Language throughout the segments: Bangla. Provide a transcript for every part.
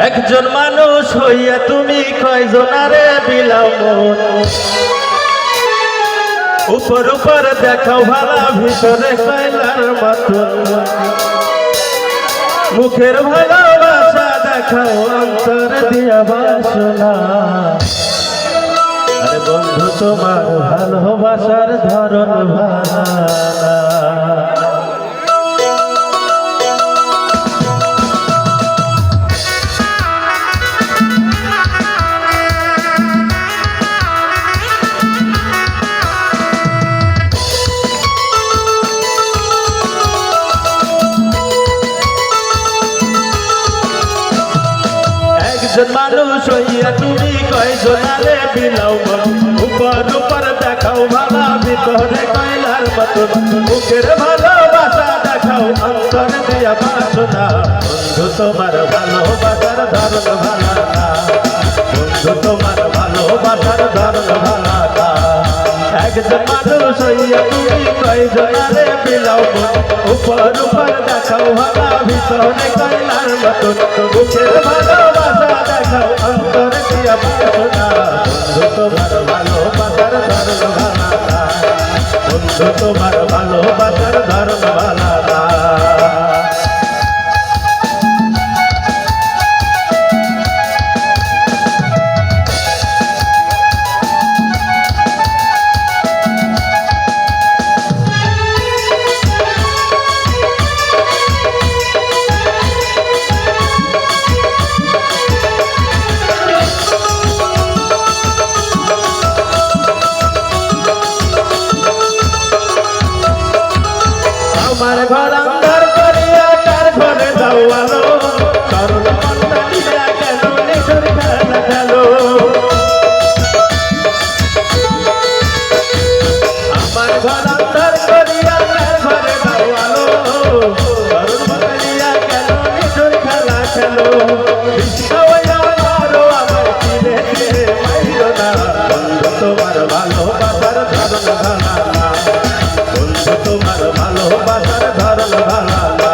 একজন মানুষ হইয়া তুমি কয়জনারে বিলাও মন, উপর উপর দেখাও ভালা ভিতরে কয়লার মতন, মুখের ভালোবাসা দেখাও অন্তর দিয়া বাসনা। আরে বন্ধু তোমার ভালোবাসার ধরন ভালা, মানুষ হইয়া তুমি কয়জনারে বিলাও মন, উপর উপর দেখাও ভালা ভিতরে কয়লার মতন, মুখের ভালোবাসা দেখাও অন্তর দিয়া বাসনা। বন্ধু তোমার ভালোবাসার ধরন ভালা না, বন্ধু তোমার ভালোবাসার ধরন ভালা না। একজন মানুষ হইয়া তুমি কয়জনারে বিলাও মন, উপর উপর দেখাও ভালা ভিতরে কয়লার মতন, মুখের ভালোবাসা দেখাও অন্তর দিয়া বাসনা। বন্ধু তোমার ভালোবাসার ধরন ভালা না, বন্ধু তোমার ভালোবাসার ধরন ভালা না। আমার ঘর আন্ধার করিয়া কার ঘরে যাও আলো, তরুণ মন্ডলিয়া কেন নিঠুর খেলা খেলো। আমার ঘর আন্ধার করিয়া কার ঘরে যাও আলো, তরুণ মন্ডলিয়া কেন নিঠুর খেলা খেলো। বিশ্ব হইয়া মারো আমার চিনে মাইরো না, বন্ধু তোমার ভালোবাসার ধরন ভালা না, বন্ধু তোমার ভালোবাসার ধরন ভালা না।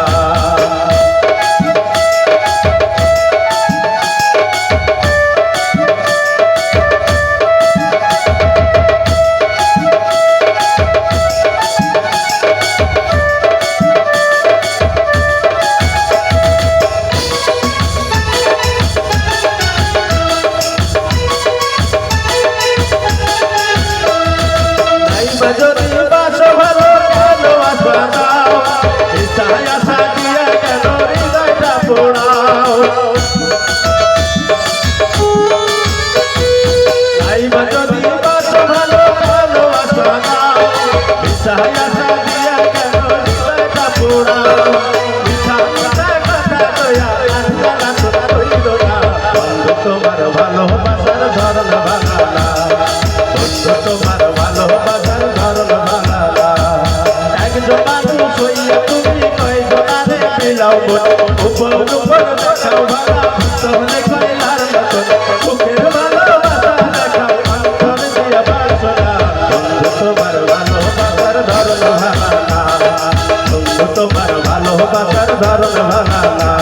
যদি বাসো ভালো কেন আশা দাও, ইচ্ছায় আশা দিয়া কেন হৃদয়টা পোড়াও। যদি বাসো ভালো কেন আশা দাও, ইচ্ছায় আশা দিয়া কেন হৃদয়টা পোড়াও। বন্ধু তোমার ভালোবাসার ধরন ভালা না, বন্ধু তোমার ভালোবাসার ধরন ভালা না। একজন মানুষ হইয়া তুমি কয়জনারে বিলাও মন, উপর উপর দেখাও ভালা ভিতরে কয়লার মতন, মুখের ভালোবাসা দেখাও অন্তর দিয়া বাসনা। বন্ধু তোমার ভালোবাসার ধরন ভালা না, বন্ধু তোমার ভালোবাসার ধরন ভালা না।